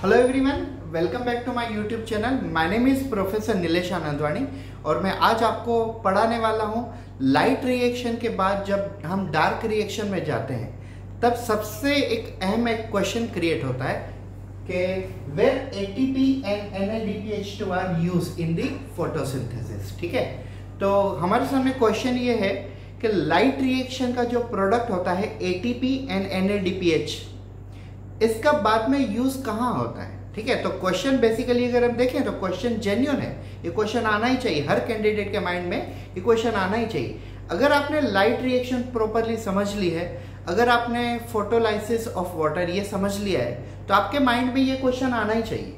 Hello everyone, welcome back to my YouTube channel. My name is professor Nilesh Anandwani और मैं आज आपको पढ़ाने वाला हूं लाइट रिएक्शन के बाद जब हम डार्क रिएक्शन में जाते हैं तब सबसे एक अहम क्वेश्चन क्रिएट होता है कि where ATP and NADPH2 are used in the photosynthesis. ठीक है, तो हमारे सामने क्वेश्चन ये है कि लाइट रिएक्शन का जो प्रोडक्ट होता है ATP एंड NADPH, इसका बाद में यूज कहाँ होता है। ठीक है, तो क्वेश्चन बेसिकली अगर हम देखें तो क्वेश्चन जेन्युइन है, ये क्वेश्चन आना ही चाहिए, हर कैंडिडेट के माइंड में ये क्वेश्चन आना ही चाहिए। अगर आपने लाइट रिएक्शन प्रॉपरली समझ ली है, अगर आपने फोटोलाइसिस ऑफ वाटर ये समझ लिया है, तो आपके माइंड में ये क्वेश्चन आना ही चाहिए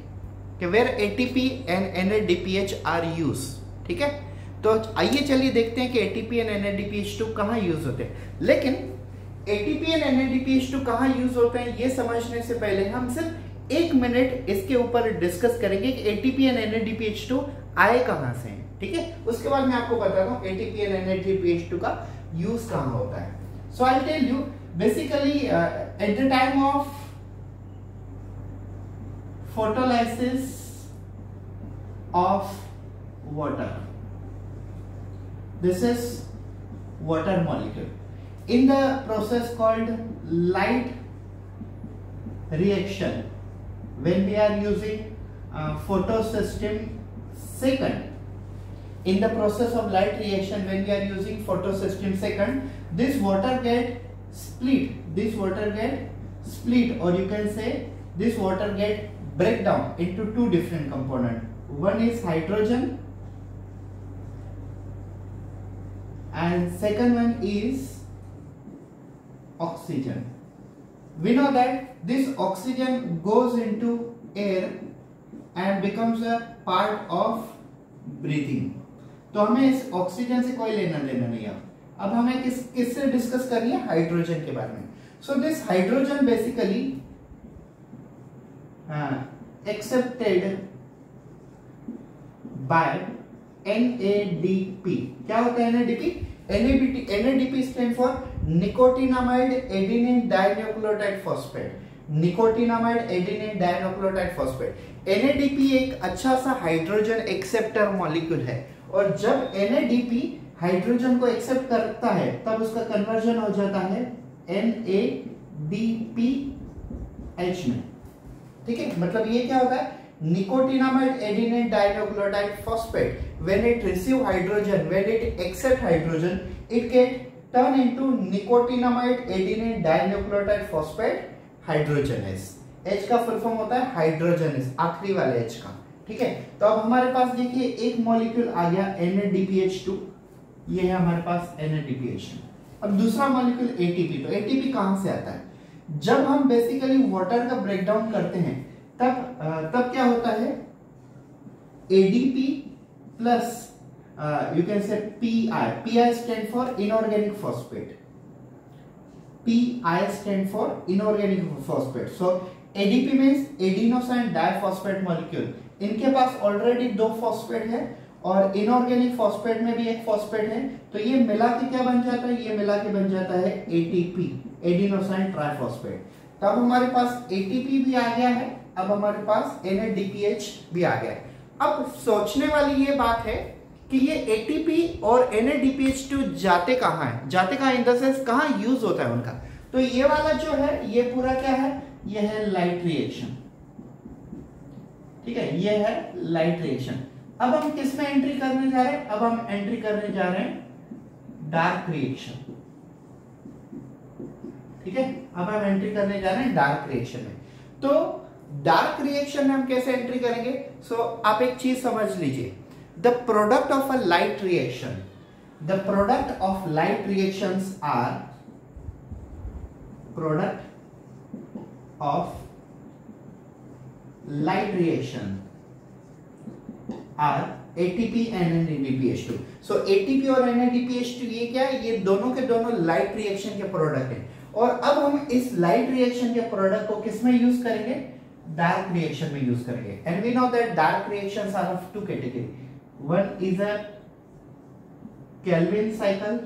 कि where ATP and NADPH are use. ठीक है, तो आइए चलिए देखते हैं कि ATP एंड NADPH2 कहाँ यूज होते हैं। लेकिन ATP एंड NADPH2 कहाँ यूज होते हैं ये समझने से पहले हम सिर्फ 1 मिनट इसके ऊपर डिस्कस करेंगे कि ATP एंड NADPH2 आए कहाँ से हैं। ठीक है, उसके बाद मैं आपको बताता हूँ ATP एंड NADPH2 का यूज कहाँ होता है। So I tell you basically at the time of photolysis of water, this is water molecule. In the process called light reaction, when we are using photosystem second, in the process of light reaction when we are using photosystem second, this water get split, or you can say this water get break down into two different components. One is hydrogen and second one is oxygen. We know that this oxygen goes into air and becomes a part of breathing. तो हमें इस oxygen से कोई लेना देना नहीं है। अब हमें किससे डिस्कस करनी है? हाइड्रोजन के बारे में। So this hydrogen basically accepted by NADP। क्या होता है NADP? NADP stand for nicotinamide adenine dinucleotide phosphate. Nicotinamide adenine dinucleotide phosphate. NADP एक अच्छा सा हाइड्रोजन एक्सेप्टर मॉलिक्यूल है, और जब NADP हाइड्रोजन को एक्सेप्ट करता है तब उसका कन्वर्जन हो जाता है NADPH में। ठीक है, मतलब ये क्या होता है? Nicotinamide adenine dinucleotide phosphate, when it receive hydrogen, when it accept hydrogen, it get turn into nicotinamide adenine dinucleotide phosphate hydrogenase। H का फुल फॉर्म होता है हाइड्रोजनेस, आखिरी वाले H का। ठीक है, तो अब हमारे पास देखिए एक मॉलिक्यूल आ गया NADPH2, ये है हमारे पास NADPH2। अब दूसरा मॉलिक्यूल ATP। तो ATP कहां से आता है? जब हम बेसिकली वाटर का ब्रेकडाउन करते हैं तब क्या होता है? ADP plus you can say PI stand for inorganic phosphate. PI stand for inorganic phosphate. So ADP means adenosine diphosphate molecule. इनके पास ऑलरेडी 2 फॉस्फेट है और इनऑर्गेनिक फॉस्फेट में भी एक फॉस्फेट है, तो ये मिला के क्या बन जाता है? ये मिला के बन जाता है ATP, एडिनोसाइन ट्राइफॉस्फेट। तब हमारे पास ATP भी आ गया है, अब हमारे पास NADPH भी आ गया है। अब सोचने वाली ये बात है कि ये ATP और NADPH2 जाते कहाँ है? जाते कहाँ इन द सेंस कहाँ यूज होता है उनका? तो ये वाला जो है ये पूरा क्या है? ये है लाइट रिएक्शन। ठीक है, ये है लाइट रिएक्शन। अब हम किस में एंट्री करने जा रहे हैं? अब हम एंट्री करने जा रहे हैं डार्क रिएक्शन। ठीक है, अब हम एंट्री करने जा रहे हैं डार्क रिएक्शन में। तो डार्क रिएक्शन में हम कैसे एंट्री करेंगे? सो आप एक चीज समझ लीजिए, the product of a light reaction, the product of light reactions are product of light reaction are ATP and NADPH2। So ATP और NADPH2 ये क्या है? ये दोनों के दोनों लाइट रिएक्शन के प्रोडक्ट हैं, और अब हम इस लाइट रिएक्शन के प्रोडक्ट को किस में यूज करेंगे? डार्क रिएक्शन में यूज करेंगे। And we know that dark reactions are of 2 category. One is a Kelvin cycle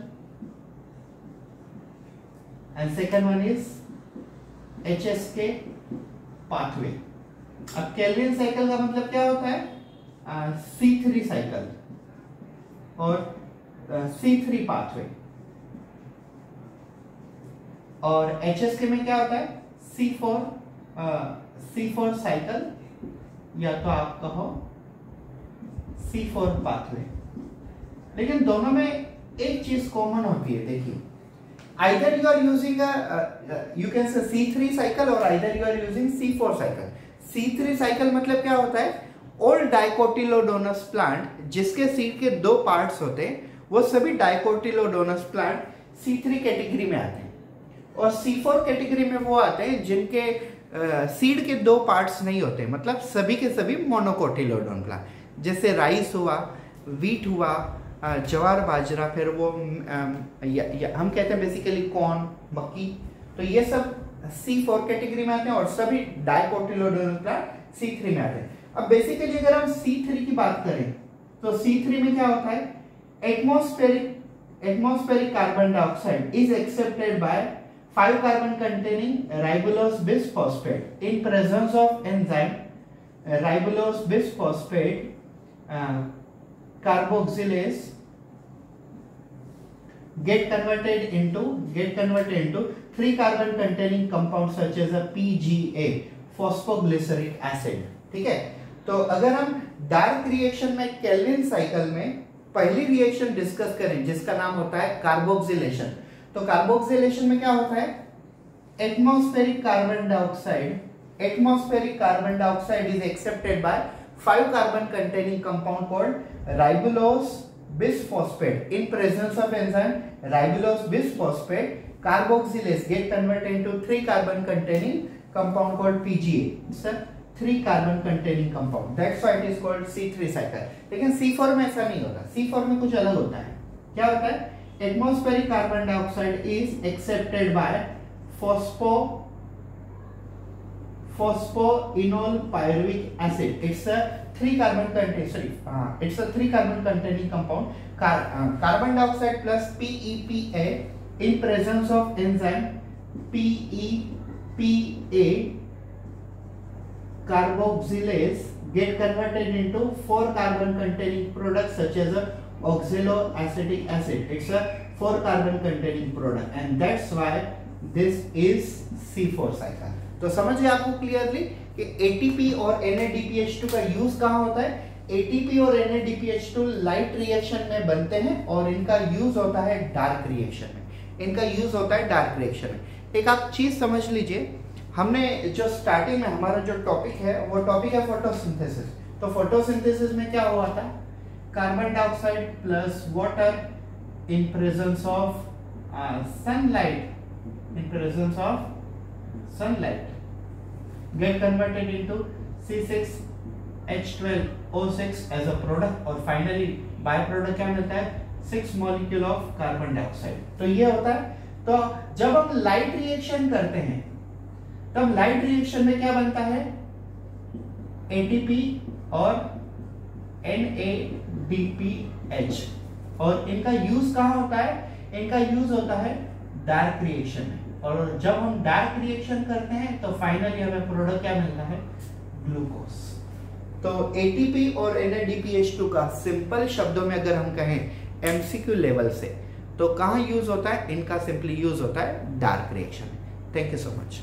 and second one is HSK pathway। अब केल्विन साइकिल का मतलब क्या होता है? C3 साइकिल और C3 पाथवे। और HSK में क्या होता है? C4 साइकिल या तो आप कहो C4 पाथवे। लेकिन दोनों में एक चीज कॉमन होती है, देखिए, either you are using you can say C3 cycle or either you are using C4 cycle। C3 cycle मतलब क्या होता है? ऑल डाइकोटिलोडोनस प्लांट जिसके सीड के दो पार्ट्स होते हैं वो सभी डाइकोटिलोडोनस प्लांट C3 कैटेगरी में आते हैं, और C4 कैटेगरी में वो आते हैं जिनके सीड के दो पार्ट्स नहीं होते, मतलब सभी के सभी मोनोकोटिलोडोन प्लांट, जैसे राइस हुआ, वीट हुआ, ज्वार बाजरा, फिर वो हम कहते हैं बेसिकली कॉर्न, मक्की। तो ये सब C4 कैटेगरी में आते हैं और सभी डाइकोटिलोडोनस प्लांट C3 में आते हैं। अब बेसिकली अगर हम C3 की बात करें तो C3 में क्या होता है? Atmospheric carbon dioxide is accepted by 5 carbon containing ribulose bis phosphate in presence of enzyme ribulose bis phosphate carboxylase get converted into 3 carbon containing compounds such as a PGA, phosphoglyceric acid। ठीक है, तो अगर हम dark reaction में Calvin cycle में पहली reaction discuss करें जिसका नाम होता है कार्बोक्सिलेशन, तो कार्बोक्सिलेशन में क्या होता है? Atmospheric carbon dioxide is accepted by 5 carbon containing compound called ribulose bisphosphate in presence of enzyme ribulose bisphosphate carboxylase get converted into 3 carbon containing compound called PGA। it's a 3 carbon containing compound, that's why it is called C3 cycle। लेकिन C4 में ऐसा नहीं होता, C4 में कुछ अलग होता है। क्या होता है? Atmospheric carbon dioxide is accepted bye phosphoenol pyruvic acid। it's a 3 carbon containing compound, carbon dioxide plus PEPA in presence of enzyme PEPA carboxylase get converted into 4 carbon containing products such as a oxaloacetic acid। it's a 4 carbon containing product and that's why this is C4 cycle। तो समझिए आपको clearly कि ATP और NADPH2 का use कहां होता है? ATP और NADPH2 लाइट रिएक्शन में बनते हैं और इनका यूज होता है डार्क रिएक्शन में। एक आप चीज समझ लीजिए, हमने जो स्टार्टिंग में हमारा जो टॉपिक है वो टॉपिक है फोटोसिंथेसिस। तो फोटोसिंथेसिस में क्या हुआ था? Carbon dioxide plus water in presence of sunlight get converted into C6H12O6 as a product, और फाइनली बाय प्रोडक्ट क्या मिलता है? 6 मॉलिक्यूल ऑफ कार्बन डाइऑक्साइड। तो ये होता है। तो जब हम लाइट रिएक्शन करते हैं तब लाइट रिएक्शन में क्या बनता है? ATP और NADPH, और इनका यूज कहां होता है? इनका यूज होता है डार्क रिएक्शन में, और जब हम डार्क रिएक्शन करते हैं तो फाइनली हमें प्रोडक्ट क्या मिलता है? ग्लूकोज। तो ATP और NADPH2 का सिंपल शब्दों में अगर हम कहें MCQ लेवल से, तो कहां यूज होता है? इनका सिंपली यूज होता है डार्क रिएक्शन में। Thank you so much.